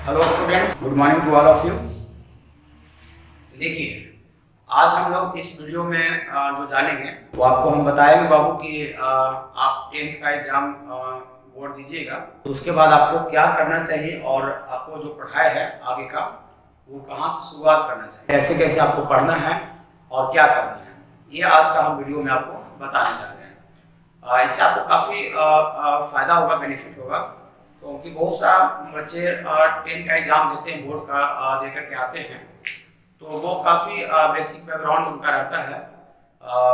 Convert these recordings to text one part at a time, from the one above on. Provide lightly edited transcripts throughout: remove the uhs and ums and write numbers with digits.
Hello students, good morning to all of you. देखिए, आज हम लोग इस वीडियो में जो जानेंगे वो आपको हम बताएंगे बाबू कि आप 10th का एग्जाम बोर्ड दीजिएगा तो उसके बाद आपको क्या करना चाहिए और आपको जो पढ़ाई है आगे का वो कहाँ से शुरुआत करना चाहिए, कैसे कैसे आपको पढ़ना है और क्या करना है, ये आज का हम वीडियो में आपको बताने जा रहे हैं। इससे आपको काफ़ी फ़ायदा होगा, बेनिफिट होगा, क्योंकि बहुत सा बच्चे 10th का एग्जाम देते हैं, बोर्ड का देकर के आते हैं, तो वो काफ़ी बेसिक बैकग्राउंड उनका रहता है,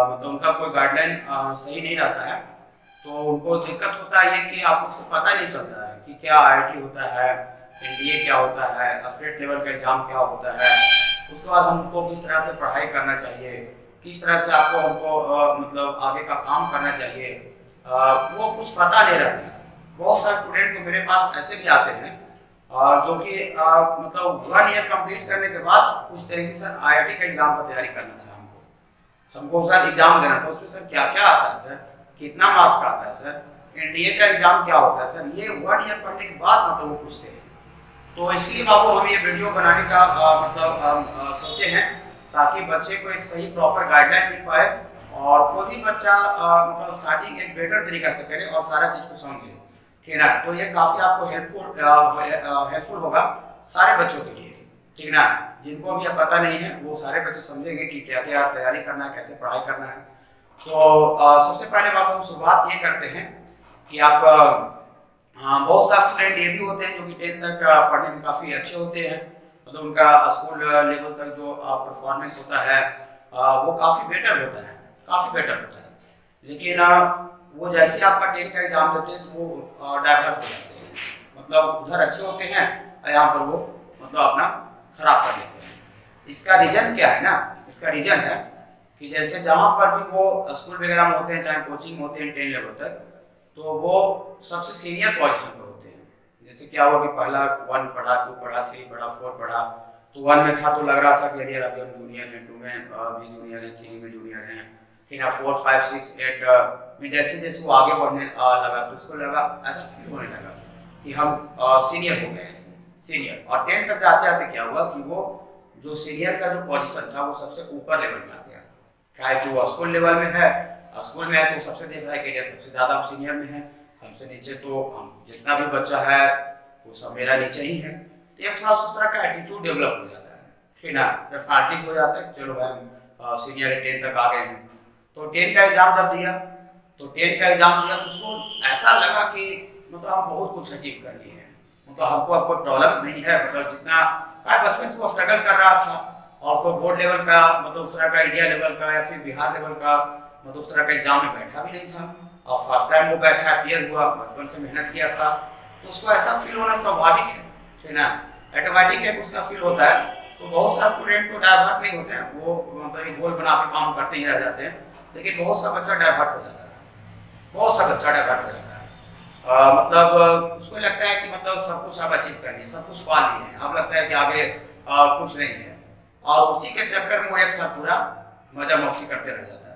मतलब उनका कोई गाइडलाइन सही नहीं रहता है, तो उनको दिक्कत होता है ये कि आपको उसको पता नहीं चलता है कि क्या IIT होता है, NDA क्या होता है, स्टेट लेवल का एग्जाम क्या होता है, उसके बाद हमको किस तरह से पढ़ाई करना चाहिए, किस तरह से हमको मतलब आगे का काम करना चाहिए, वो कुछ पता नहीं रहता है। बहुत सारे स्टूडेंट तो मेरे पास ऐसे भी आते हैं जो कि मतलब 1 ईयर कंप्लीट करने के बाद पूछते हैं कि सर IIT का एग्जाम का तैयारी करना था, हमको सर एग्जाम देना था, उसमें सर क्या क्या आता है, सर कितना मार्क्स का आता है, सर NDA का एग्जाम क्या होता है, सर ये 1 ईयर पढ़ने के बाद मतलब वो पूछते हैं। तो इसलिए बाबू हम ये वीडियो बनाने का मतलब सोचे हैं ताकि बच्चे को एक सही प्रॉपर गाइडलाइन मिल पाए और कोई भी बच्चा मतलब स्टार्टिंग एक बेटर तरीका से करे और सारा चीज़ को समझे, ठीक है ना। तो ये काफ़ी आपको हेल्पफुल होगा सारे बच्चों के लिए, ठीक ना। जिनको अभी पता नहीं है वो सारे बच्चे समझेंगे कि क्या क्या तैयारी करना है, कैसे पढ़ाई करना है। तो सबसे पहले बाबू हम शुरुआत ये करते हैं कि आप बहुत सारे स्टूडेंट ये भी होते हैं जो कि 10th तक पढ़ने में काफ़ी अच्छे होते हैं, मतलब उनका स्कूल लेवल तक जो परफॉर्मेंस होता है वो काफ़ी बेटर होता है, लेकिन वो जैसे आपका 10th का एग्जाम देते हैं तो वो डाइवर्ट हो जाते हैं, मतलब उधर अच्छे होते हैं और यहाँ पर वो मतलब अपना खराब कर देते हैं। इसका रीजन क्या है ना, इसका रीजन है कि जैसे जहाँ पर भी वो स्कूल वगैरह में होते हैं, चाहे कोचिंग होते हैं 10 लेवल तक, तो वो सबसे सीनियर पोजीशन पर होते हैं। जैसे क्या हुआ कि पहला 1 पढ़ा, 2 पढ़ा, 3 पढ़ा, 4 पढ़ा, तो 1 में था तो लग रहा था कि अरे अभी हम जूनियर हैं, 2 में भी जूनियर हैं, 3 में जूनियर हैं, फिर 4, 5, 6, 8 में जैसे जैसे वो आगे बढ़ने लगा तो उसको लगा, ऐसा फील होने लगा कि हम सीनियर हो गए हैं, सीनियर। और 10th तक जाते आते क्या हुआ कि वो जो सीनियर का जो पोजीशन था वो सबसे ऊपर लेवल में आ गया, क्या है कि वो स्कूल लेवल में है, स्कूल में है तो सबसे देख रहा है कि सबसे ज़्यादा हम सीनियर में हैं, हमसे नीचे तो हम जितना भी बच्चा है वो सब मेरा नीचे ही है। तो एक थोड़ा उस तरह का एटीट्यूड डेवलप हो जाता है, ठीक ना, पर्सनालिटी हो जाता है कि चलो भाई हम सीनियर 10th तक आ गए हैं। तो 10th का एग्जाम जब दिया तो 10th का एग्जाम दिया तो उसको ऐसा लगा कि मतलब हम बहुत कुछ अचीव कर लिए हैं, मतलब हमको अब कोई प्रॉब्लम नहीं है, मतलब जितना बचपन से वो स्ट्रगल कर रहा था और कोई बोर्ड लेवल का मतलब उस तरह का इंडिया लेवल का या फिर बिहार लेवल का मतलब उस तरह का एग्जाम में बैठा भी नहीं था और फर्स्ट टाइम वो बैठा, क्लियर हुआ, बचपन से मेहनत किया था, तो उसको ऐसा फील होना स्वाभाविक है, ठीक ना, ऑटोमेटिक है उसका फील होता है। तो बहुत सारे स्टूडेंट तो डाइवर्ट नहीं होते हैं, वो मतलब एक गोल बना के काम करते ही रह जाते हैं, लेकिन बहुत सा बच्चा डाइवर्ट हो जाता है, बहुत सा बच्चा डाइवर्ट हो जाता है। मतलब उसको लगता है कि मतलब सब कुछ आप अचीव कर लिए, सब कुछ पा लिए हैं, अब लगता है कि आगे कुछ नहीं है, और उसी के चक्कर में वो एक साथ पूरा मजा मस्ती करते रह जाता है।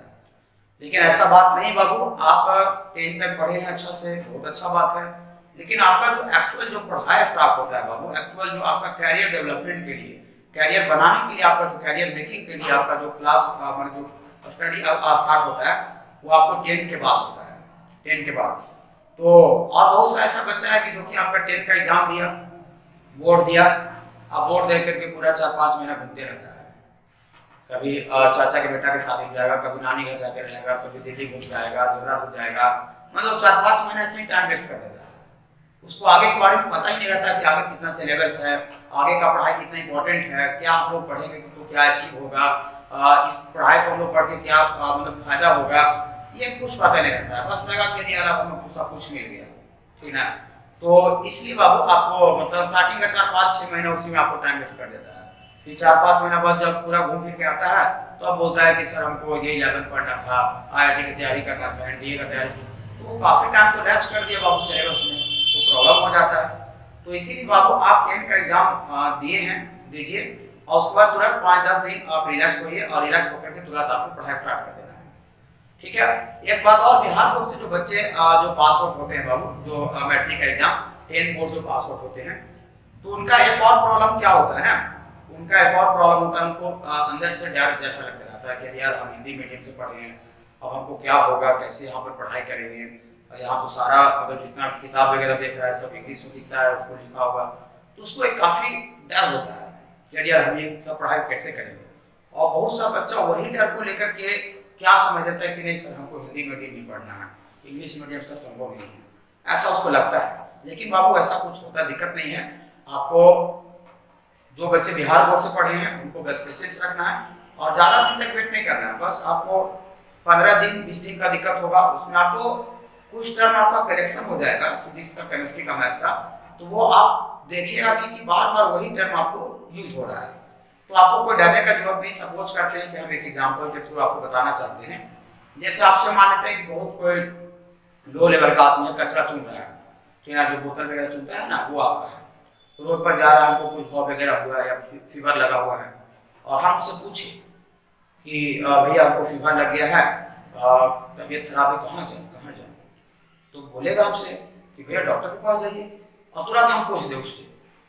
लेकिन ऐसा बात नहीं बाबू, आप 10th तक पढ़े हैं अच्छा से, बहुत अच्छा बात है, लेकिन आपका जो एक्चुअल जो पढ़ाई स्टार्ट होता है बाबू, एक्चुअल जो आपका कैरियर डेवलपमेंट के लिए, कैरियर बनाने के लिए, आपका जो कैरियर मेकिंग के लिए आपका जो क्लास मतलब जो स्टडी स्टार्ट होता है वो आपको 10th के बाद होता है, 10th के बाद। तो और बहुत सा ऐसा बच्चा है कि जो कि आपका 10th का एग्जाम दिया, बोर्ड दिया, अब बोर्ड दे करके पूरा 4-5 महीना घूमते रहता है, कभी चाचा के बेटा के शादी में जाएगा, कभी नानी घर जाके रहेगा, कभी दिल्ली घूम जाएगा, देहरादून जाएगा, मतलब 4-5 महीने ऐसे ही टाइम वेस्ट कर देता है। उसको आगे के बारे में पता ही नहीं रहता कि आगे कितना सिलेबस है, आगे का पढ़ाई कितना इंपॉर्टेंट है, क्या हम लोग पढ़ेंगे तो क्या अचीव होगा, इस पढ़ाई को हम लोग पढ़ के क्या मतलब फायदा होगा, ये कुछ पता नहीं रहता है, बस लगा कि यार आपको सब कुछ मिल गया, ठीक ना। तो इसलिए बाबू आपको मतलब स्टार्टिंग का 4-5-6 महीना उसी में आपको टाइम वेस्ट कर देता है, फिर 4-5 महीना बाद जब पूरा घूम फिर के आता है तो अब बोलता है कि सर हमको यही लेवल पढ़ना था, IIT की तैयारी करना था, NDA का तैयारी, तो वो काफ़ी टाइम तो लैप्स कर दिया बाबू सिलेबस में, तो प्रॉब्लम हो जाता है। तो इसीलिए बाबू आप 10th का एग्जाम दिए हैं, दीजिए, और उसके बाद तुरंत 5-10 दिन आप रिलैक्स होइए और रिलैक्स होकर के तुरंत आपको पढ़ाई स्टार्ट कर देना है, ठीक है। एक बात और, बिहार बोर्ड से जो बच्चे जो पास आउट होते हैं बाबू, जो मैट्रिक का एग्जाम 10th बोर्ड जो पास आउट होते हैं, तो उनका एक और प्रॉब्लम क्या होता है ना, उनका एक और प्रॉब्लम होता है, उनको अंदर से डर जैसा लगता रहता है कि यार हम हिंदी मीडियम से पढ़े हैं, अब हमको क्या होगा, कैसे यहाँ पर पढ़ाई करेंगे, यहाँ तो सारा मतलब जितना किताब वगैरह देख रहा है सब इंग्लिश में दिखता है, उसको लिखा होगा, तो उसको एक काफ़ी डर होता है कि यार हम ये सब पढ़ाई कैसे करेंगे। और बहुत सा बच्चा वही डर को लेकर के क्या समझ लेता है कि नहीं सर हमको हिंदी मीडियम नहीं पढ़ना है, इंग्लिश मीडियम सर संभव नहीं है, ऐसा उसको लगता है। लेकिन बाबू ऐसा कुछ होता, दिक्कत नहीं है। आपको जो बच्चे बिहार बोर्ड से पढ़े हैं उनको बस पेशेंस रखना है और ज़्यादा दिन तक वेट नहीं करना है। बस आपको 15 दिन 20 दिन का दिक्कत होगा, उसमें आपको कुछ टर्म आपका करेक्शन हो जाएगा, फिजिक्स का, केमिस्ट्री का, मैथ का, तो वो आप देखिएगा कि बार बार वही टर्म आपको यूज हो रहा है। तो आपको कोई डरने का जरूरत नहीं। सपोज करते हैं कि हम एक एग्जाम्पल के थ्रू आपको बताना चाहते हैं। जैसे आपसे मान लेते हैं कि बहुत कोई लो लेवल का आदमी कचरा चुन रहा है, ठीक है, जो बोतल वगैरह चुनता है ना, वो आपका है, रोड पर जा रहा है, हमको कुछ घाव वगैरह हुआ है या फीवर लगा हुआ है, और हम उससे पूछे कि भैया आपको फीवर लग गया है, तबीयत खराब है, कहाँ जाए, तो बोलेगा हमसे कि भैया डॉक्टर के पास जाइए। और तुरंत हम पूछ दे उससे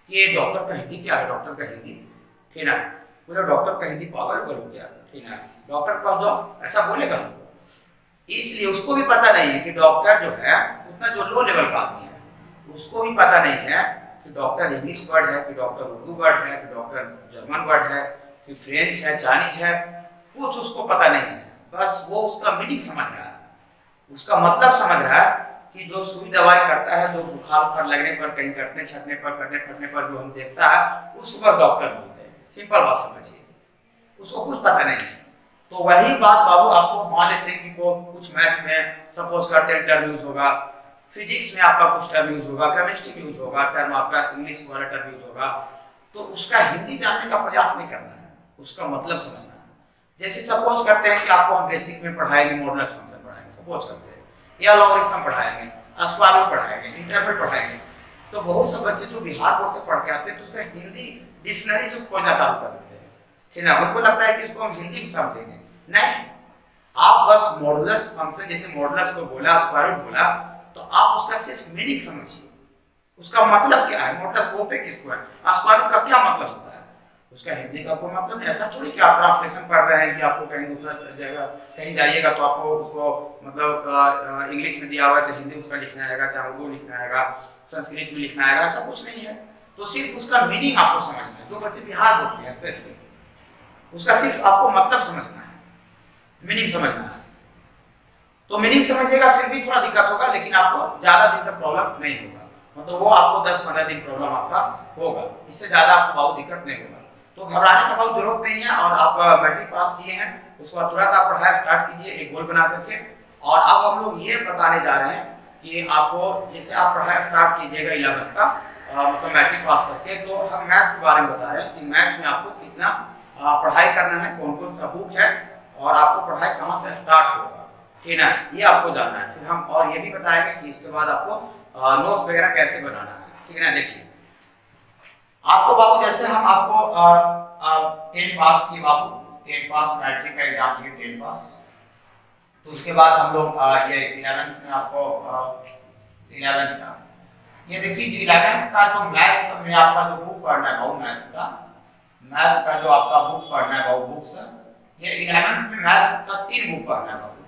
कि ये डॉक्टर का हिंदी क्या है, डॉक्टर का हिंदी, ठीक है, बोले डॉक्टर का हिंदी पागल हो क्या, ठीक है, डॉक्टर के पास जाओ, ऐसा बोलेगा हमको। इसलिए उसको भी पता नहीं है कि डॉक्टर जो है उतना जो लो लेवल का आदमी है उसको भी पता नहीं है कि डॉक्टर इंग्लिश वर्ड है, कि डॉक्टर उर्दू वर्ड है, कि डॉक्टर जर्मन वर्ड है, कि फ्रेंच है, चाइनीज है, कुछ उसको पता नहीं है। बस वो उसका मीनिंग समझ रहा है, उसका मतलब समझ रहा है कि जो सुई दवाई करता है, जो बुखार लगने पर, कहीं कटने छटने पर, कटने फटने पर जो हम देखता है उसको बस डॉक्टर बोलते हैं। सिंपल बात समझिए, उसको कुछ पता नहीं है। तो वही बात बाबू आपको मान लेते हैं कि कुछ मैथ में सपोज करते हैं टर्म यूज होगा, फिजिक्स में आपका कुछ टर्म यूज होगा, केमिस्ट्री में यूज होगा, टर्म आपका इंग्लिश वाला टर्म यूज होगा, तो उसका हिंदी जानने का प्रयास नहीं करना है, उसका मतलब समझना है। जैसे सपोज करते हैं कि आपको हम बेसिक में पढ़ाएंगे, मॉडुलस फंक्शन पढ़ाएंगे, सपोज करते हैं, या लॉगरिथम पढ़ाएंगे, स्क्वायर रूट पढ़ाएंगे, इंटरवल पढ़ाएंगे, तो बहुत से बच्चे जो बिहार बोर्ड से पढ़ के आते हैं तो उसका हिंदी डिक्शनरी से खोजना चालू कर देते हैं, ठीक है, उनको लगता है कि इसको हम हिंदी में समझेंगे। नहीं, आप बस मॉडुलस फंक्शन, जैसे मॉडुलस को बोला, स्क्वायर रूट बोला, तो आप उसका सिर्फ मीनिंग समझिए, उसका मतलब क्या है, मॉडुलस बोलते किसको है, स्क्वायर रूट का क्या मतलब होता है, उसका हिंदी का कोई मतलब नहीं। ऐसा थोड़ी कि आप ट्रांसलेशन पढ़ रहे हैं कि आपको कहीं दूसरा जगह कहीं जाइएगा तो आपको उसको मतलब इंग्लिश में दिया हुआ है तो हिंदी उसका लिखना आएगा, चाहे उर्दू लिखना आएगा, संस्कृत में लिखना आएगा, ऐसा कुछ नहीं है। तो सिर्फ उसका मीनिंग आपको समझना है। जो बच्चे बिहार बोर्ड के हैं स्पेशली, उसका सिर्फ आपको मतलब समझना है, मीनिंग समझना है। तो मीनिंग समझिएगा, फिर भी थोड़ा दिक्कत होगा, लेकिन आपको ज़्यादा दिन तक प्रॉब्लम नहीं होगा, मतलब वो आपको 10-15 दिन प्रॉब्लम आपका होगा, इससे ज़्यादा आपको बहुत दिक्कत नहीं होगा। तो घबराने का बहुत जरूरत नहीं है। और आप मैट्रिक पास किए हैं, उसके बाद तुरंत आप पढ़ाई स्टार्ट कीजिए एक गोल बना करके। और अब हम लोग ये बताने जा रहे हैं कि आपको जैसे आप पढ़ाई स्टार्ट कीजिएगा 11th का मतलब मैट्रिक पास करके, तो हम मैथ्स के बारे में बता रहे हैं कि मैथ्स में आपको कितना पढ़ाई करना है, कौन कौन सा बुक है और आपको पढ़ाई कहाँ से स्टार्ट होगा, ठीक है, ये आपको जानना है। फिर हम और ये भी बताएंगे कि इसके बाद आपको नोट्स वगैरह कैसे बनाना है, ठीक है ना। देखिए आपको बाबू, जैसे हम आपको 10 पास की बाबू, 10 पास मैट्रिक का एग्जाम दिए 10 पास, तो उसके बाद हम लोग ये 11th में आपको 11th का ये देखिए, जो 11th का जो मैथ्स में आपका जो बुक पढ़ना है बाबू, मैथ्स का जो आपका बुक पढ़ना है बाबू, बुक्स, ये 11th में मैथ्स का 3 बुक पढ़ना है बाबू।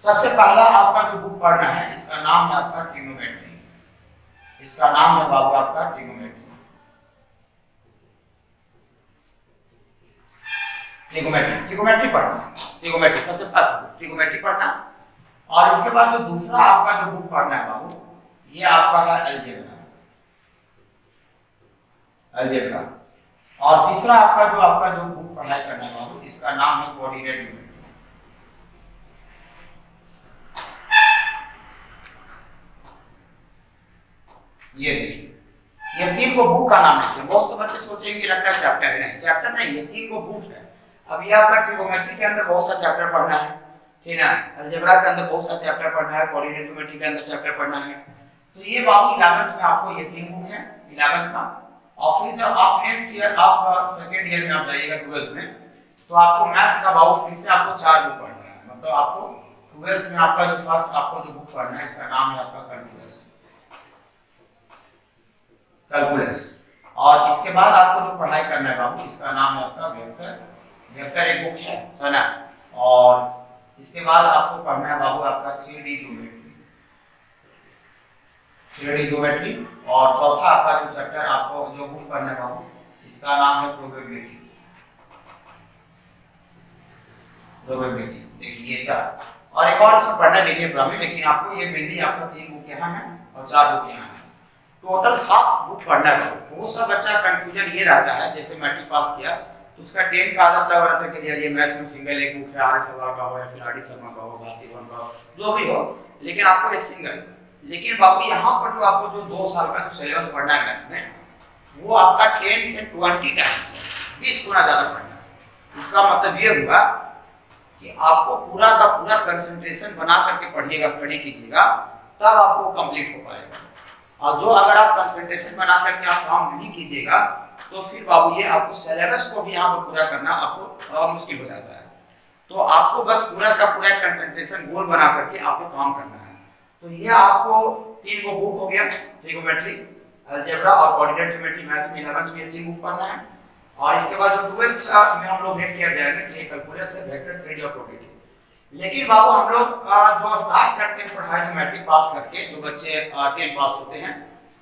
सबसे पहला आपका जो बुक पढ़ना है, इसका नाम है आपका ट्रिग्नोमेट्री, इसका नाम है बाबू आपका ट्रिग्नोमेट्री। ट्रिग्नोमेट्री पढ़ना, ट्रिग्नोमेट्री सबसे फर्स्ट बुक, ट्रिग्नोमेट्री पढ़ना। और इसके बाद जो दूसरा आपका जो बुक पढ़ना है बाबू, ये आपका है अलजेब्रा। और तीसरा आपका जो बुक पढ़ाई करना है बाबू, इसका नाम है कोऑर्डिनेट ज्योमेट्री। ये देखिए, ये 3 को बुक का नाम है। बहुत से बच्चे सोचेंगे लगता है चैप्टर है, नहीं चैप्टर नहीं, ये 3 को बुक है। अब ये आपका ट्रिग्नोमेट्री के अंदर बहुत सा चैप्टर पढ़ना है, ठीक है, अलजेब्रा के अंदर बहुत सा चैप्टर पढ़ना है, कोऑर्डिनेट ज्योमेट्री के अंदर चैप्टर पढ़ना है। तो ये बाबू 11th में आपको ये 3 बुक है 11th का। और फिर जब आप नेक्स्ट ईयर आप सेकेंड ईयर में आप जाइएगा 12th में, तो आपको मैथ्स का बाबू फिर से आपको 4 बुक पढ़ना है। मतलब आपको 12th में आपका जो फर्स्ट आपको जो बुक पढ़ना है, इसका नाम है आपका कैलकुलस। कैलकुलस। और इसके बाद आपको जो पढ़ाई करना है बाबू, इसका नाम है आपका वेक्टर। वेक्टर एक बुक है ना। और इसके बाद आपको पढ़ना है बाबू आपका 3D ज्योमेट्री, 3D ज्योमेट्री। और चौथा आपका जो चैप्टर आपको जो बुक पढ़ना है बाबू, इसका नाम है प्रोबेबिलिटी। प्रोबेबिलिटी देखिए ये 4, और एक और इसमें पढ़ना लिखिए प्रॉब्लम, लेकिन आपको ये मेनली आपका 3 बुक यहाँ है और 4 बुक यहाँ है, टोटल 7 बुक पढ़ना है। बहुत सा बच्चा कंफ्यूजन ये रहता है, जैसे मैट्रिक पास किया तो उसका 10 का आदत लगा रहता है कि ये मैथ में सिंगल एक बुक है, आर एस का हो या फिर आर डी शर्मा का हो, भारती वन का हो, जो भी हो, लेकिन आपको एक सिंगल। लेकिन बाबू यहाँ पर जो आपको जो 2 साल का जो सिलेबस पढ़ना है मैथ में, वो आपका 10 से 20 टाइम्स 20 गुना ज्यादा पढ़ना है। इसका मतलब ये हुआ कि आपको पूरा का पूरा कंसंट्रेशन बना करके पढ़िएगा, स्टडी कीजिएगा, तब आपको कंप्लीट हो पाएगा। और जो अगर आप कंसंट्रेशन बना करके आप काम नहीं कीजिएगा तो फिर बाबू ये आपको सिलेबस को भी यहाँ पर पूरा करना आपको मुश्किल हो जाता है। तो आपको बस पूरा का पूरा कंसंट्रेशन गोल बना करके आपको काम करना है। तो ये आपको 3 गो बुक हो गया, ट्रिगोनोमेट्री, अलजेब्रा और कोऑर्डिनेट ज्योमेट्री मैथ में 11th में 3 बुक पढ़ना है। और इसके बाद जो 12th में हम लोग नेक्स्ट ईयर जाएंगे, ये कैलकुलस है, वेक्टर, 3D और प्रोबेबिलिटी। लेकिन बाबू हम लोग जो स्टार्ट करते हैं पढ़ाई जो मैट्रिक पास करके, जो बच्चे 10 पास होते हैं,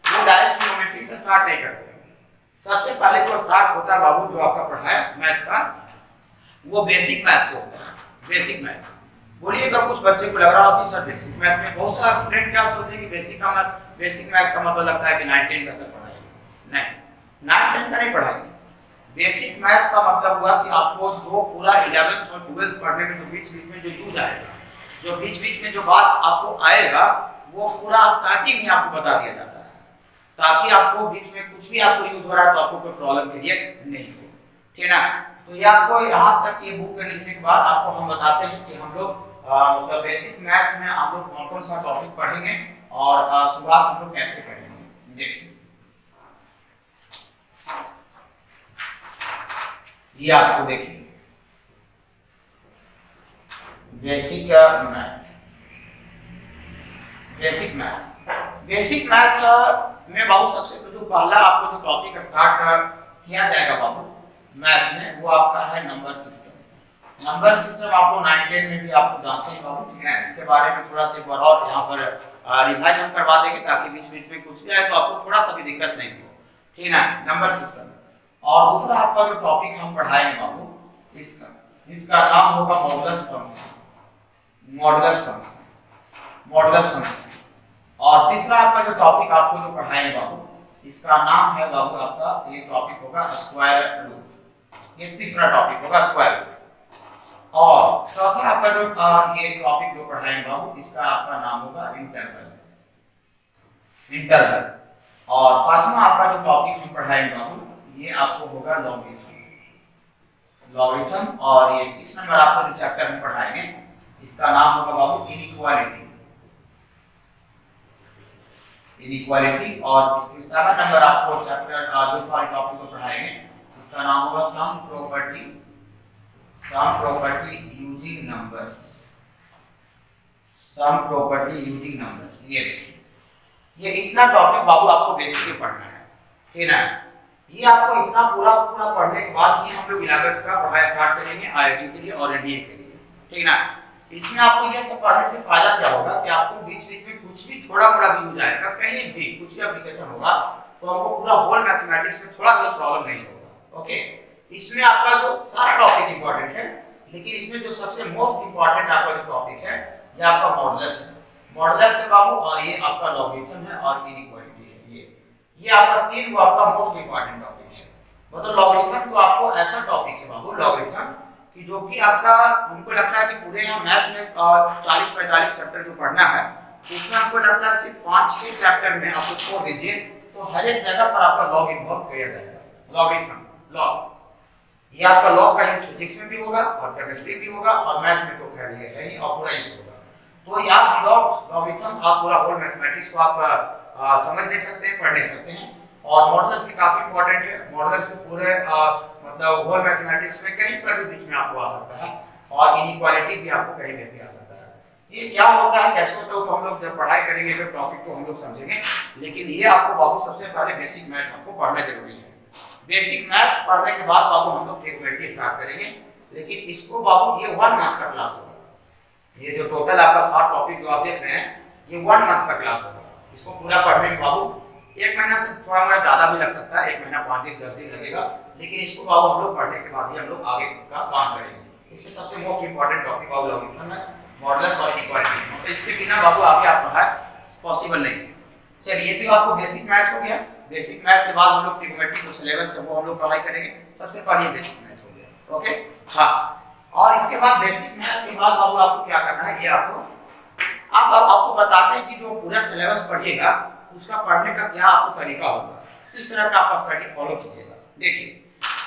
वो डायरेक्ट ट्रिगोनोमेट्री से स्टार्ट नहीं करते हैं। सबसे पहले जो स्टार्ट होता है बाबू जो आपका पढ़ाई मैथ का, वो बेसिक मैथ से होता है। बेसिक मैथ बोलिएगा, कुछ बच्चे को लग रहा होगा कि सर बेसिक मैथ में, बहुत सारे स्टूडेंट क्या सोचते हैं कि बेसिक मैथ का मतलब लगता है कि 9-10 का सब पढ़ाएंगे। नहीं, 9-10 का नहीं पढ़ाएंगे। बेसिक मैथ का मतलब हुआ कि आपको जो पूरा 11th और 12th पढ़ने में जो बीच बीच में जो यूज आएगा, जो बीच बीच में जो बात आपको आएगा, वो पूरा स्टार्टिंग में आपको बता दिया जाता है, ताकि आपको बीच में कुछ भी आपको यूज हो रहा है तो आपको कोई प्रॉब्लम क्रिएट नहीं हो। ठीक है ना। तो ये आपको यहाँ तक ये बुक में लिखने के बाद आपको हम बताते हैं कि हम लोग मतलब बेसिक मैथ में हम लोग कौन कौन सा टॉपिक पढ़ेंगे और शुरुआत हम लोग कैसे करेंगे। देखिए ये आपको देखिए बेसिक मैथ। बेसिक मैथ में बाबू सबसे जो पहला आपको जो टॉपिक स्टार्ट किया जाएगा बाबू मैथ में, वो आपका है नंबर सिस्टम। नंबर सिस्टम आपको 9-10 में भी आपको जानते हैं बाबू, ठीक है। इसके बारे में थोड़ा सा एक बार और यहाँ पर रिवाइज हम करवा देंगे, ताकि बीच बीच में कुछ भी आए तो आपको थोड़ा सा भी दिक्कत नहीं हो, ठीक है। Number system. और दूसरा आपका जो टॉपिक हम पढ़ाएंगे बाबू, इसका नाम होगा मॉडुलस फंक्शन। Modulus function. और तीसरा आपका जो टॉपिक आपको जो पढ़ाएंगे बाबू, इसका नाम है बाबू आपका, ये टॉपिक होगा स्क्वायर रूट। ये तीसरा टॉपिक होगा स्क्वायर रूट। और चौथा आपका जो ये टॉपिक जो पढ़ाएंगे बाबू, इसका आपका नाम होगा इंटरवल। और पांचवा आपका जो टॉपिक हम पढ़ाएंगे बाबू, ये आपको होगा लॉगरिथम। और ये 6 नंबर आपको जो चैप्टर हम पढ़ाएंगे, इसका नाम होगा बाबू इनइक्वालिटी। और इसके 7 नंबर आपको चैप्टर जो सारे टॉपिक को पढ़ाएंगे, इसका नाम होगा सम प्रॉपर्टी यूजिंग नंबर्स। ये देखिए, ये इतना टॉपिक बाबू आपको बेसिक में पढ़ना है, ठीक है। ये आपको इतना पूरा पढ़ने के बाद ये हम लोग 11th का पढ़ाई स्टार्ट करेंगे IIT के लिए और NDA के लिए, ठीक ना। इसमें आपको ये सब पढ़ने से फायदा क्या होगा कि आपको बीच बीच में कुछ भी थोड़ा मोड़ा भी यूज आएगा, कहीं भी कुछ भी एप्लीकेशन होगा, तो आपको पूरा होल मैथमेटिक्स में थोड़ा सा प्रॉब्लम नहीं होगा। ओके, इसमें आपका जो सारा टॉपिक इंपॉर्टेंट है, लेकिन इसमें जो सबसे मोस्ट इंपॉर्टेंट आपका जो टॉपिक है, ये आपका मॉडुलस है बाबू, और ये आपका लॉगरिथम है और इनइक्वालिटी है। ये आपका 3 वो आपका मोस्ट इंपॉर्टेंट टॉपिक है। मतलब लॉगरिथम तो आपको ऐसा टॉपिक है बाबू, लॉगरिथम कि जो कि आपका हमको लगता है कि पूरे यहाँ मैथ में 40-45 चैप्टर जो पढ़ना है, उसमें आपको लगता है सिर्फ 5-6 चैप्टर में आपको छोड़ दीजिए तो हर एक जगह पर आपका लॉग इन्वॉल्व किया जाएगा। लॉगरिथम, लॉग, ये आपका लॉग का यूज फिजिक्स में भी होगा और केमिस्ट्री भी होगा और मैथ में तो खैर ये है ही, और पूरा यूज होगा। तो आप विदाउट लॉगरिथम आप पूरा होल मैथमेटिक्स को आप समझ नहीं सकते, पढ़ नहीं सकते हैं। और मॉडुलस भी काफी इंपॉर्टेंट है। मॉडुलस में पूरे मतलब होल मैथमेटिक्स में कहीं पर भी बीच में आपको आ सकता है, और इनइक्वालिटी भी आपको कहीं भी आ सकता है। ये क्या होता है कैसे होता है तो हम लोग जब पढ़ाई करेंगे फिर टॉपिक को हम लोग समझेंगे, लेकिन ये आपको बाबू सबसे पहले बेसिक मैथ आपको पढ़ना जरूरी है। बेसिक मैथ पढ़ने के बाद बाबू हम लोग ट्रिग्नोमेट्री स्टार्ट करेंगे, लेकिन इसको बाबू ये 1 मंथ का क्लास होगा। ये जो टोटल आपका 7 टॉपिक जो आप देख रहे हैं ये 1 मंथ का क्लास होगा। इसको पूरा पढ़ने में बाबू 1 महीना से थोड़ा मोड़ा ज़्यादा भी लग सकता है, 1 महीना 5-10 दिन लगेगा, लेकिन इसको बाबू हम लोग पढ़ने के बाद ही हम लोग आगे का काम करेंगे। इसमें सबसे मोस्ट इंपॉर्टेंट टॉपिक बाबू लॉगरिथम है, मॉडुलस और इनइक्वालिटी, मतलब इसके बिना बाबू आगे आप पढ़ाए पॉसिबल नहीं है। चलिए तो आपको बेसिक मैथ हो गया। बेसिक मैथ के बाद हम लोग ट्रिग्नोमेट्री जो सिलेबस है वो हम लोग पढ़ाई करेंगे। सबसे पहले बेसिक मैथ हो गया, ओके हाँ। और इसके बाद बेसिक मैथ के बाद बाबू आपको क्या करना है, ये आपको बताते हैं कि जो पूरा सिलेबस पढ़िएगा उसका पढ़ने का क्या आपको तरीका होगा, इस तरह का आप स्टडी फॉलो कीजिएगा। देखिए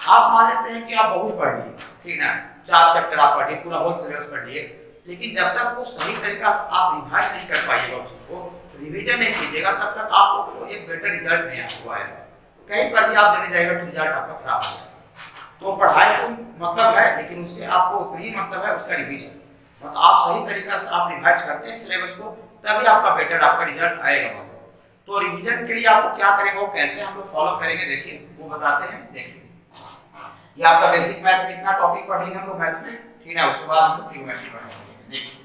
आप मान लेते हैं कि आप बहुत पढ़ लिए, ठीक है, 4 चैप्टर आप पढ़िए, पूरा होल सिलेबस पढ़ लिए, लेकिन जब तक वो सही तरीका से आप रिवाइज नहीं कर पाइएगा उस चीज को, रिवीजन नहीं कीजिएगा, तब तक आपको एक बेटर रिजल्ट नहीं आपको आएगा। कहीं पर भी आप देने जाएगा तो रिजल्ट आपका खराब हो जाएगा। तो पढ़ाई तो मतलब है, लेकिन उससे आपको वही मतलब है उसका रिवीजन, मतलब आप सही तरीका से आप रिवाइज करते हैं सिलेबस को, तभी आपका बेटर आपका रिजल्ट आएगा। तो रिवीजन के लिए आपको क्या करेंगे, वो कैसे हम लोग फॉलो करेंगे, देखिए वो बताते हैं। देखिए ये आपका बेसिक मैथ में इतना टॉपिक पढ़ेंगे हम लोग मैथ में, ठीक है, उसके बाद हम लोग ट्रिग्नोमेट्री पढ़ेंगे। देखिए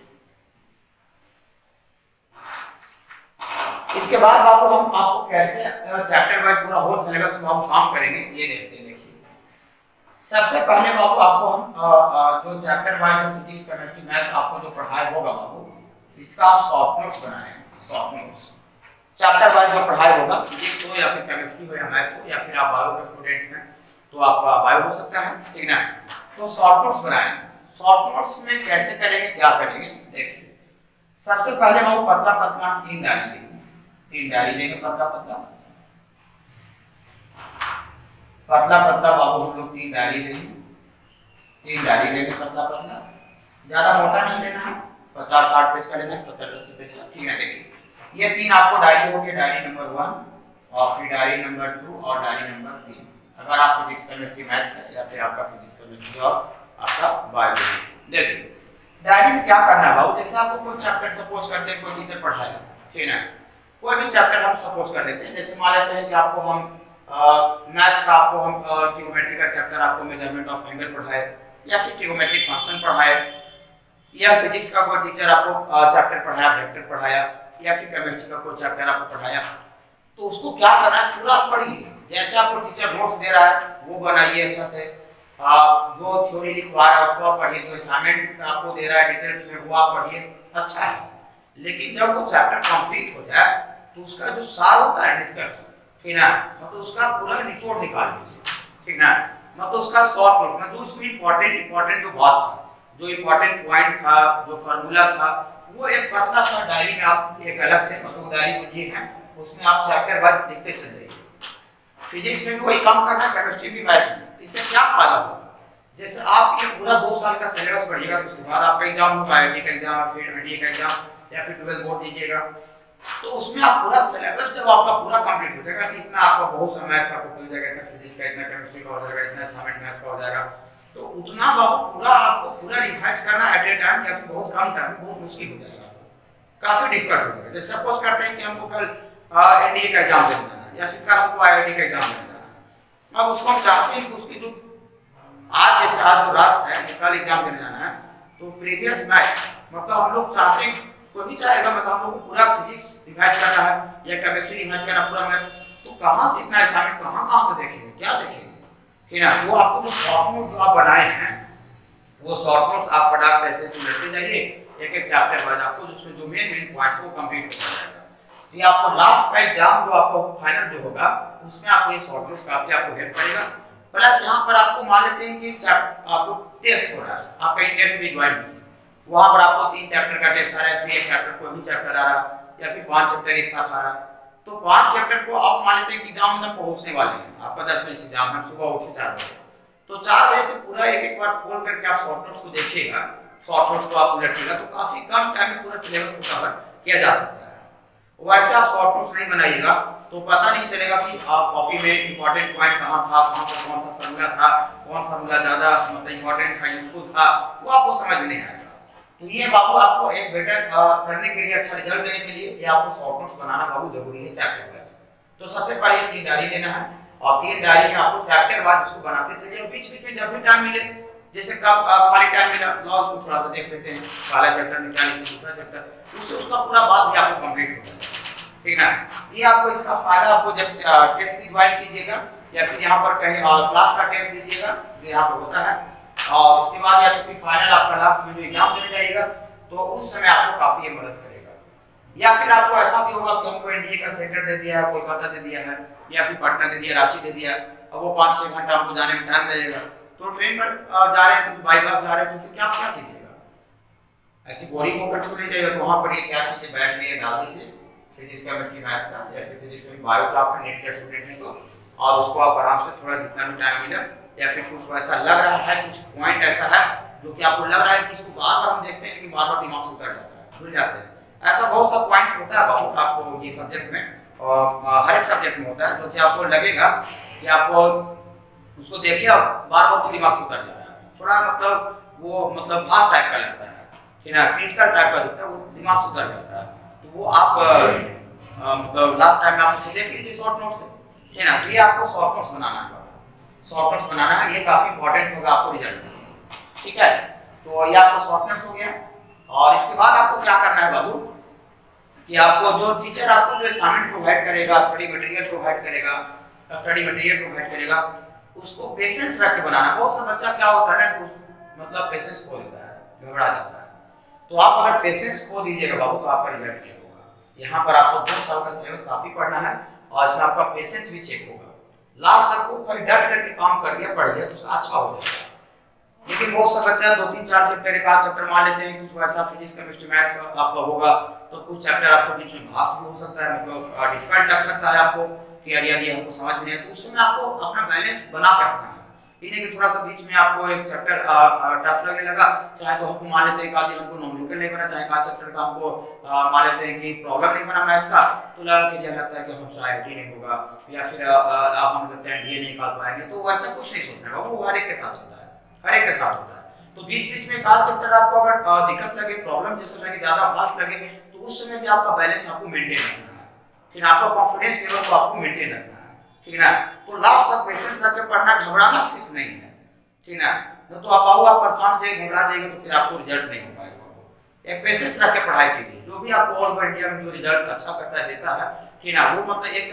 इसके बाद बाबू हम आपको कैसे चैप्टर वाइज पूरा होल सिलेबस में हम काम करेंगे ये देखते हैं। देखिए सबसे पहले बाबू आपको हम जो चैप्टर वाइज जो फिजिक्स केमिस्ट्री मैथ आपको जो पढ़ाया होगा बाबू, इसका आप शॉर्ट नोट्स बनाएं। शॉर्ट नोट्स चैप्टर वाइज जो पढ़ाई होगा, फिजिक्स हो या फिर केमिस्ट्री हो या मैथ हो, या फिर आप बायो के स्टूडेंट हैं तो आपका बायो हो सकता है, ठीक ना, तो शॉर्ट नोट्स बनाएं। शॉर्ट नोट्स में कैसे करेंगे क्या करेंगे, देखिए सबसे पहले बाबू पतला पतला 3 डायरी लेंगे, 3 डायरी लेंगे पतला पतला पतला पतला बाबू हम लोग 3 डायरी लेंगे, 3 डायरी लेंगे पतला पतला, ज्यादा मोटा नहीं लेना है, 50-60 पेज का लेना है, 70-80 पेज का, ठीक है। देखिए ये 3 आपको डायरी होगी, डायरी नंबर 1 और फिर डायरी नंबर 2 और डायरी नंबर 3, अगर आप फिजिक्स केमिस्ट्री मैथ है या फिर आपका फिजिक्स केमिस्ट्री और आपका बायोलॉजी। देखिए डायरी में क्या करना है बाबू, जैसे आपको कोई चैप्टर सपोज करते हैं, कोई टीचर पढ़ाया, ठीक है, कोई भी चैप्टर हम सपोज कर लेते हैं, जैसे मान लेते हैं कि आपको हम मैथ का आपको हम ट्रिग्नोमेट्री का चैप्टर आपको मेजरमेंट ऑफ एंगल पढ़ाए, या फिर ट्रिग्नोमेट्रिक फंक्शन पढ़ाए, या फिजिक्स का कोई टीचर आपको चैप्टर पढ़ाया वेक्टर पढ़ाया, या फिर केमिस्ट्री का कोई चैप्टर आपको पढ़ाया, तो उसको क्या करना है पूरा पढ़िए। जैसे आपको टीचर नोट्स दे रहा है वो बनाइए अच्छा से, जो थ्योरी लिखवा रहा है उसको आप पढ़िए, जो असाइनमेंट आपको दे रहा है डिटेल्स में वो आप पढ़िए, अच्छा है। लेकिन जब वो चैप्टर कंप्लीट हो जाए तो उसका जो सार होता है डिस्कस, ठीक है, मतलब उसका पूरा निचोड़ निकाल लीजिए, ठीक है, मतलब उसका शॉर्ट नोट में जो उसमें इंपॉर्टेंट जो बात था, जो इंपॉर्टेंट पॉइंट था, जो फार्मूला था, वो एक पतला सा डायरी में आप एक अलग से, मतलब डायरी जो लिए है उसमें आप चैप्टर वाइज लिखते चले जाइए। फिजिक्स में भी वही काम करना है, केमिस्ट्री भी, मैथ में। इससे क्या फायदा होगा, जैसे आप ये पूरा 2 साल का सिलेबस पढ़िएगा तो उसके बाद आपका एग्जाम होगा, आईआईटी का एग्जाम, फिर एनडीए का एग्जाम, या फिर 12th बोर्ड दीजिएगा, तो उसमें आप पूरा सिलेबस जब आपका पूरा कंप्लीट हो जाएगा तो इतना आपका बहुत सा मैथ का हो जाएगा, इतना फिजिक्स का, इतना केमिस्ट्री का हो जाएगा, इतना असाइनमेंट मैथ का हो जाएगा, तो उतना आपको पूरा रिवाइज करना एट ए टाइम या फिर बहुत कम टाइम बहुत मुश्किल हो जाएगा, काफी डिफिकल्ट हो जाएगा। जैसे सपोज करते हैं कि हमको कल एनडीए का एग्जाम देना है, या फिर कल हमको आईआईटी का एग्जाम देना है, अब उसको हम चाहते हैं कि उसकी जो आज जो रात है कल एग्जाम देने जाना है, तो प्रीवियस नाइट, मतलब हम लोग चाहते हैं, कोई भी चाहेगा, मतलब हम लोग को पूरा फिजिक्स रिवाइज करना है या केमिस्ट्री रिवाइज करना पूरा मैथ, तो कहाँ से इतना असाइनमेंट कहाँ से देखेंगे, क्या देखेंगे, ठीक है। वो आपको जो शॉर्ट नोट्स आप बनाए हैं वो शॉर्ट नोट्स आप फटाक से ऐसे लेते जाइए, एक एक चैप्टर बाद आपको जिसमें जो मेन पॉइंट वो कंप्लीट हो जाएगा। ये आपको लास्ट का एग्जाम जो आपको फाइनल जो होगा उसमें आपको ये शॉर्ट नोट्स काफी आपको हेल्प करेगा। प्लस यहाँ पर आपको मान लेते हैं कि आपको टेस्ट हो रहा है, आप कहीं टेस्ट भी ज्वाइन किए, वहाँ पर आपको 3 चैप्टर का टेस्ट आ रहा है, फिर एक चैप्टर कोई भी चैप्टर आ रहा है, या फिर 5 चैप्टर एक साथ आ रहा है, तो 5 चैप्टर को आप मान लेते हैं कि एग्जाम में पहुँचने वाले हैं, आपका 10 बजे से एग्जाम है, सुबह उठ के 4 बजे, तो 4 बजे से पूरा एक बार खोल करके आप शॉर्ट नोट्स को देखिएगा, शॉर्ट नोट्स को आप उलटिएगा तो काफी कम टाइम में पूरा सिलेबस को कवर किया जा सकता है। वैसे आप शॉर्ट नोट्स नहीं बनाइएगा तो पता नहीं चलेगा कि आप कॉपी में इंपॉर्टेंट पॉइंट कहाँ था, कहाँ पर कौन सा फार्मूला था, कौन फार्मूला ज्यादा मतलब इंपॉर्टेंट था, यूजफुल था, वो आपको समझ में नहीं आएगा। तो ये बाबू आपको एक बेटर करने के लिए, अच्छा रिजल्ट देने के लिए ये आपको शॉर्ट नोट्स बनाना बाबू जरूरी है चैप्टर वाइज। तो सबसे पहले ये 3 डायरी लेना है और 3 डायरी में आपको चैप्टर वाइज उसको बनाते चलिए और बीच बीच में जब भी टाइम मिले, जैसे कब खाली टाइम मिला लो उसको थोड़ा सा देख लेते हैं, पहला चैप्टर में क्या लिखा, दूसरा चैप्टर, उससे उसका पूरा बात भी आपको कंप्लीट हो जाता है, ठीक है। ये आपको इसका फायदा आपको जब टेस्ट की ज्वाइन कीजिएगा या फिर यहाँ पर कहीं क्लास का टेस्ट दीजिएगा जो यहाँ पर होता है, और उसके बाद या तो फिर फाइनल आपका लास्ट में जो एग्जाम देने जाइएगा तो उस समय आपको काफी ये मदद करेगा। या फिर आपको ऐसा भी होगा कि हमको एनडीए का सेंटर दे दिया है, कोलकाता दे दिया है या फिर पटना दे दिया, रांची दे दिया, अब वो 5-6 घंटा हमको जाने में टाइम लगेगा, तो ट्रेन पर जा रहे हैं तो बाई बस जा रहे हैं तो फिर क्या क्या कीजिएगा, ऐसी बोरिंग होकर तो नहीं जाएगा, तो वहाँ पर ये क्या कीजिए, बैग में डाल दीजिए फिजिक्स केमिस्ट्री मैथ का या फिर फिजिक्स में बायो का आपका नेट का स्टूडेंट है तो, और उसको आप आराम से थोड़ा जितना भी टाइम मिला या फिर कुछ ऐसा लग रहा है, कुछ पॉइंट ऐसा है जो कि आपको लग रहा है कि इसको बार बार हम देखते हैं कि बार बार दिमाग से उतर जाता है, भूल जाते हैं, ऐसा बहुत सा पॉइंट होता है बाबू आपको ये सब्जेक्ट में, और हर एक सब्जेक्ट में होता है जो कि आपको लगेगा कि आपको उसको देखिए और बार बार वो दिमाग से उतर जा रहा है, थोड़ा मतलब वो मतलब भास टाइप का लगता है, ठीक है, क्रिटिकल टाइप का दिखता है, वो दिमाग से उतर जाता है, तो वो आप मतलब लास्ट टाइम में आप उसको देख लीजिए शॉर्ट नोट से, ठीक है ना। तो ये आपको शॉर्ट नोट्स बनाना है, शॉर्ट नोट्स बनाना है, ये काफी इंपॉर्टेंट होगा आपको रिजल्ट में, ठीक है। तो ये आपको शॉर्ट नोट्स हो गया और इसके बाद आपको क्या करना है बाबू कि आपको जो टीचर आपको जो असाइनमेंट प्रोवाइड करेगा, स्टडी मटेरियल प्रोवाइड करेगा, उसको पेशेंस रख के बनाना। बहुत सा बच्चा क्या होता है ना, मतलब पेशेंस खो देता है, घबरा जाता है, तो आप अगर पेशेंस खो दीजिएगा बाबू तो आपका रिजल्ट नहीं होगा। यहाँ पर आपको 2 साल का सिलेबस काफी पढ़ना है और इसमें आपका पेशेंस भी चेक होगा, लास्ट तक को खाली डट करके काम कर दिया, पढ़ लिया तो उसका अच्छा हो जाएगा। लेकिन बहुत सा बच्चा 2-3-4 चैप्टर एक आध चैप्टर मान लेते हैं, कुछ वैसा फिजिक्स केमिस्ट्री मैथ आपका होगा तो कुछ चैप्टर आपको बीच में भास्ट भी हो सकता है, मतलब डिफिकल्ट लग सकता है आपको कि यार ये हमको समझ में नहीं है, तो उस समय आपको अपना बैलेंस बना के रखना है, ये नहीं कि थोड़ा सा बीच में आपको एक चैप्टर टफ लगने लगा, चाहे तो हमको मान लेते हैं आदि हमको न्यूमेरिकल नहीं बना, चाहे का चैप्टर का हमको मान लेते हैं कि प्रॉब्लम नहीं बना मैथ का, तो लगा कि ये लगता है कि हमसे आईआईटी नहीं होगा या फिर हम लगता है डीए नहीं निकाल पाएंगे, तो वैसा कुछ नहीं सोचना है, वो हर एक के साथ होता है, हर एक के साथ होता है। तो बीच बीच में का चैप्टर आपको अगर दिक्कत लगे, प्रॉब्लम जैसा लगे, ज्यादा फास्ट लगे, तो उस समय भी आपका बैलेंस आपको मेंटेन रखना है, फिर आपका कॉन्फिडेंस लेवल को आपको मेंटेन रखना है, ठीक है ना। तो लास्ट तक पेशेंस रख के पढ़ना, घबराना सिर्फ नहीं है, ठीक है ना। तो आप परेशान हो जाएंगे, घबरा जाएंगे तो फिर आपको रिजल्ट नहीं हो पाएगा। एक पेशेंस रख के पढ़ाई कीजिए, जो भी आपको ऑल ओवर इंडिया में जो रिजल्ट अच्छा करता है देता है, ठीक है ना, वो मतलब एक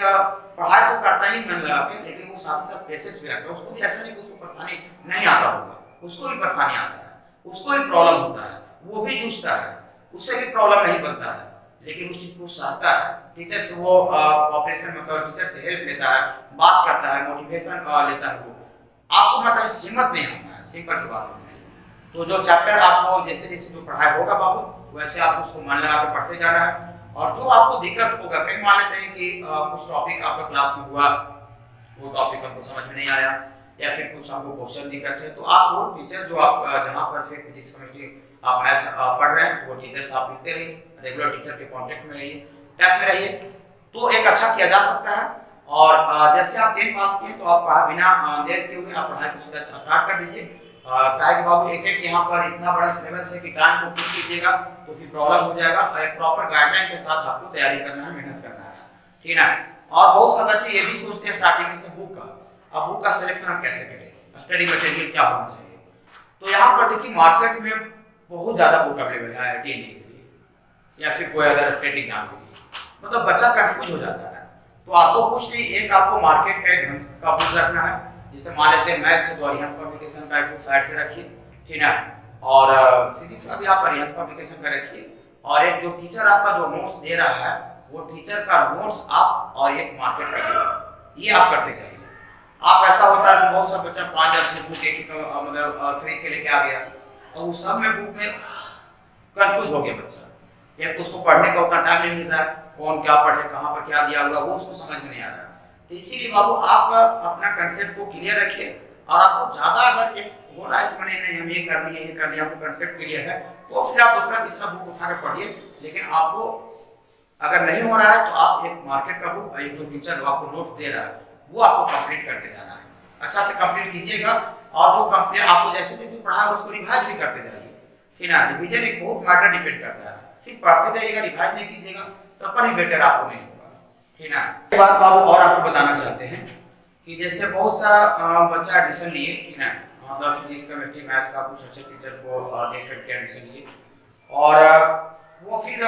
पढ़ाई तो करता ही मन लगा के, लेकिन वो साथ ही साथ पेशेंस भी रखता है, उसको भी ऐसा नहीं कि उसको परेशानी नहीं आता होगा, उसको भी परेशानी आता है, उसको भी प्रॉब्लम होता है, वो भी जूझता है, उससे भी प्रॉब्लम नहीं बनता है, लेकिन उस चीज को सहता है, टीचर से वो ऑपरेशन मतलब टीचर से हेल्प लेता है, बात करता है, मोटिवेशन लेता है, वो आपको मतलब हिम्मत नहीं होना है, सिंपल सी बात समझिए। तो जो चैप्टर आपको जैसे जैसे जो पढ़ाई होगा बाबू वैसे आपको उसको मन लगा के पढ़ते जाना है, और जो आपको दिक्कत होगा, कहीं मान लेते हैं कि कुछ टॉपिक आपका क्लास में हुआ, वो टॉपिक हमको समझ में नहीं आया या फिर कुछ आपको क्वेश्चन दिक्कत है, तो आप वो टीचर जो आप जहाँ पर फिर फिजिक्स केमिस्ट्री आप मैथ पढ़ रहे हैं वो टीचर से आप मिलते रहिए, रेगुलर टीचर के कांटेक्ट में रहिए, टच में रहिए, तो एक अच्छा किया जा सकता है। और जैसे आप 10 पास किए तो आप बिना देर किए हुए आप पढ़ाई को सीधा स्टार्ट कर दीजिए, ताकि बाबू एक यहाँ पर इतना बड़ा सिलेबस है कि टाइम को पूछ कीजिएगा तो फिर प्रॉब्लम हो जाएगा, और एक प्रॉपर गाइडलाइन के साथ आपको तैयारी करना है, मेहनत करना है, ठीक है ना। और बहुत सारे बच्चे ये भी सोचते हैं स्टार्टिंग में से बुक का, अब बुक का सिलेक्शन हम कैसे करें, स्टडी मटेरियल क्या होना चाहिए, तो यहाँ पर देखिए मार्केट में बहुत ज़्यादा बुक अवेलेबल है IIT के लिए या फिर कोई अदर स्टेट एग्जाम के लिए, मतलब बच्चा कंफ्यूज हो जाता है। तो आपको कुछ नहीं, एक आपको मार्केट का एक ढंग का बुक रखना है, जैसे मान लेते हैं मैथ है तो अरिहंत पब्लिकेशन का एक बुक साइड से रखिए, ठीक है, और फिजिक्स का भी आप अरिहंत पब्लिकेशन का रखिए, और एक जो टीचर आपका जो नोट्स दे रहा है वो टीचर का नोट्स आप और एक मार्केट का ये आप करते जाइए। आप ऐसा होता है कि बहुत सा बच्चा 5-10 बुक एक ही मतलब खरीद के लेके आ गया और उस सब में बुक में कंफ्यूज हो गया बच्चा, एक तो उसको पढ़ने का उतना टाइम नहीं मिल रहा है, कौन क्या पढ़े, कहाँ पर क्या दिया हुआ वो उसको समझ में नहीं आ रहा। तो इसीलिए बाबू आप अपना कंसेप्ट को क्लियर रखिए, और आपको ज़्यादा अगर एक हो रहा है कि मैंने नहीं हम ये करनी है, ये करनी है, आपको कंसेप्ट क्लियर है तो फिर आप दूसरा तीसरा बुक उठा कर पढ़िए। लेकिन आपको अगर नहीं हो रहा है तो आप एक मार्केट का बुक, एक जो टीचर आपको नोट्स दे रहा है वो आपको कंप्लीट करते जाना है, अच्छा से कंप्लीट कीजिएगा, और जो कंप्लीट आपको जैसे जैसे पढ़ा है उसको रिवाइज भी करते जाइए, ठीक ना। रिवीजन एक बहुत मैटर डिपेंड करता है, सिर्फ पढ़ते जाइएगा रिवाइज नहीं कीजिएगा तब पर ही बेटर आपको नहीं होगा, ठीक ना। एक बात बाबू और आपको बताना चाहते हैं कि जैसे बहुत सा बच्चा एडमिशन लिए, ठीक ना, मतलब फिजिक्स केमिस्ट्री मैथ का कुछ अच्छे टीचर को लेकर के एडमिशन लिए और वो फिर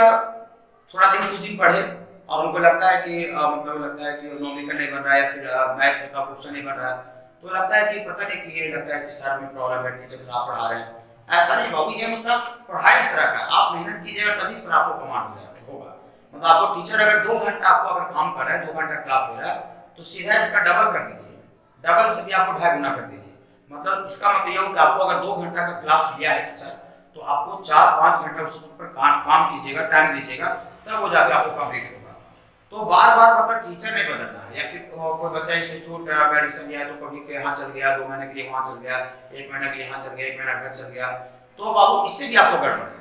थोड़ा दिन कुछ दिन पढ़े और उनको लगता है कि मतलब लगता है कि न्यूमेरिकल नहीं बन रहा है या फिर मैथ का क्वेश्चन नहीं बन रहा है, तो लगता है कि पता नहीं कि ये लगता है कि सर में प्रॉब्लम है, टीचर खराब पढ़ा रहे हैं। ऐसा नहीं बाबू, ये मतलब पढ़ाई इस तरह का, आप मेहनत कीजिएगा तभी इस पर आपको कमांड हो जाएगा होगा। मतलब आपको टीचर अगर 2 घंटा आपको अगर काम कर रहा है, 2 घंटा क्लास ले रहा है, तो सीधा इसका डबल कर दीजिए, डबल से भी आपको 2.5 गुना कर दीजिए। मतलब इसका मतलब ये हो कि आपको अगर 2 घंटा का क्लास लिया है टीचर, तो आपको 4-5 घंटा उस पर काम कीजिएगा, टाइम दीजिएगा, तब वो जाके आपको कंप्लीट होगा। तो बार बार मतलब टीचर नहीं बदलना है, या फिर कोई बच्चा इंस्टीट्यूट में एडमिशन लिया तो कभी के यहाँ चल गया, 2 महीने के लिए वहाँ चल गया, 1 महीने के लिए यहाँ चल गया, 1 महीना घर चल गया, तो बाबू इससे भी आपको गड़बड़ है।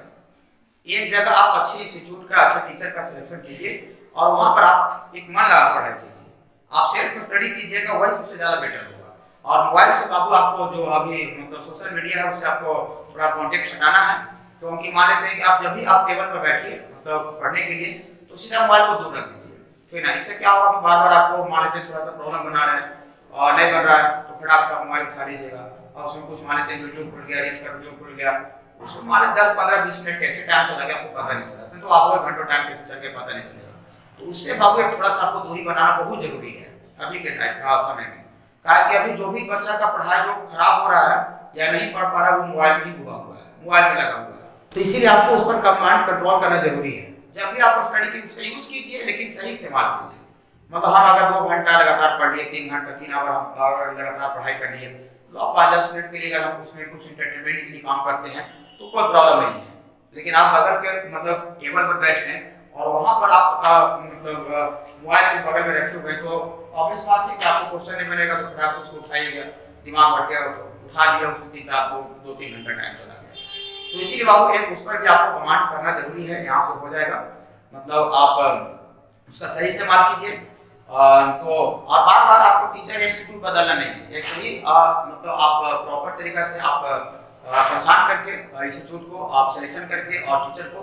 एक जगह आप अच्छे इंस्टीट्यूट का अच्छा टीचर का सिलेक्शन कीजिए और वहाँ पर आप एक मन लगा पढ़ाई कीजिए, आप सेल्फ स्टडी कीजिएगा, वही सबसे ज़्यादा बेटर होगा। और मोबाइल से बाबू आपको जो अभी मतलब सोशल मीडिया है उससे आपको थोड़ा कॉन्टेक्ट हटाना है, क्योंकि मान लेते हैं कि आप जब भी आप टेबल पर बैठिए मतलब पढ़ने के लिए, तो सीधा मोबाइल को दूर रख दीजिए, ठीक ना। इससे क्या होगा कि बार बार आपको मान लेते थोड़ा सा प्रॉब्लम बना रहे हैं और नहीं बन रहा है, तो फिर आप सब मोबाइल उठा लीजिएगा और उसमें कुछ मान लेते वीडियो खुल गया, रील्स का वीडियो खुल गया, उसमें मान लेते 10-15-20 मिनट कैसे टाइम चला गया आपको पता नहीं चला, तो आपको 1 घंटा टाइम कैसे चल गया पता नहीं चलेगा। तो उससे बाबू थोड़ा सा आपको दूरी बनाना बहुत जरूरी है अभी के समय में, कहा कि अभी जो भी बच्चा का पढ़ाई जो खराब हो रहा है या नहीं पढ़ पा रहा है, वो मोबाइल में ही डूबा हुआ है, मोबाइल में लगा हुआ है। तो इसीलिए आपको उस पर कमांड कंट्रोल करना जरूरी है। जब भी आप स्टडी की उसका यूज कीजिए, लेकिन सही इस्तेमाल कीजिए। मतलब हम अगर 2 घंटा लगातार पढ़ लिए, 3 घंटा 3 आवर लगातार पढ़ाई कर लिए, तो 5-10 मिनट के लिए अगर हम उसमें कुछ इंटरटेनमेंट के लिए काम करते हैं तो कोई प्रॉब्लम नहीं है। लेकिन आप बगल के मतलब टेबल पर बैठे हैं और वहाँ पर आप मतलब मोबाइल के बगल में रखे हुए, तो ऑब्वियस बात है कि आपको क्वेश्चन नहीं बनेगा, तो फिर आप उसको उठाइएगा, दिमाग भट गया तो उठा लिया, उसमें आपको 2-3 घंटा टाइम चला गया। तो इसीलिए बाबू एक उस पर भी आपको कमांड करना जरूरी है, यहाँ से हो जाएगा। मतलब आप उसका सही इस्तेमाल कीजिए। तो और बार बार आपको टीचर इंस्टीट्यूट बदलना नहीं है, एक सही मतलब आप प्रॉपर तरीका से आप पहचान करके इंस्टीट्यूट को आप सिलेक्शन करके और टीचर को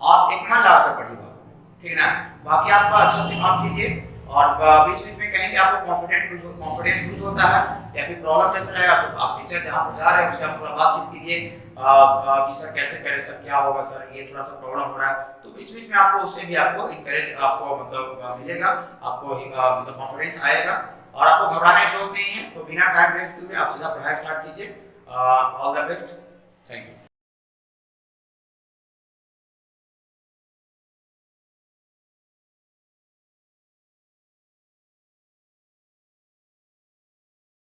आप एक मन लगा कर पढ़िए बाबू, ठीक ना। बाकी आपका अच्छा से काम कीजिए और बीच बीच में कहीं भी आपको कॉन्फिडेंस लूज होता है या फिर प्रॉब्लम जैसा रहेगा, तो आप टीचर जहाँ पर जा रहे हैं उससे आप थोड़ा बातचीत कीजिए कि सर कैसे करें, सर क्या होगा, सर ये थोड़ा सा प्रॉब्लम हो रहा है। तो बीच बीच में आपको उससे भी आपको इंकरेज आपको मतलब मिलेगा, आपको मतलब कॉन्फिडेंस आएगा और आपको घबराने की जरूरत नहीं है। तो बिना टाइम वेस्ट हुए आप सीधा पढ़ाई स्टार्ट कीजिए। All the best, thank you.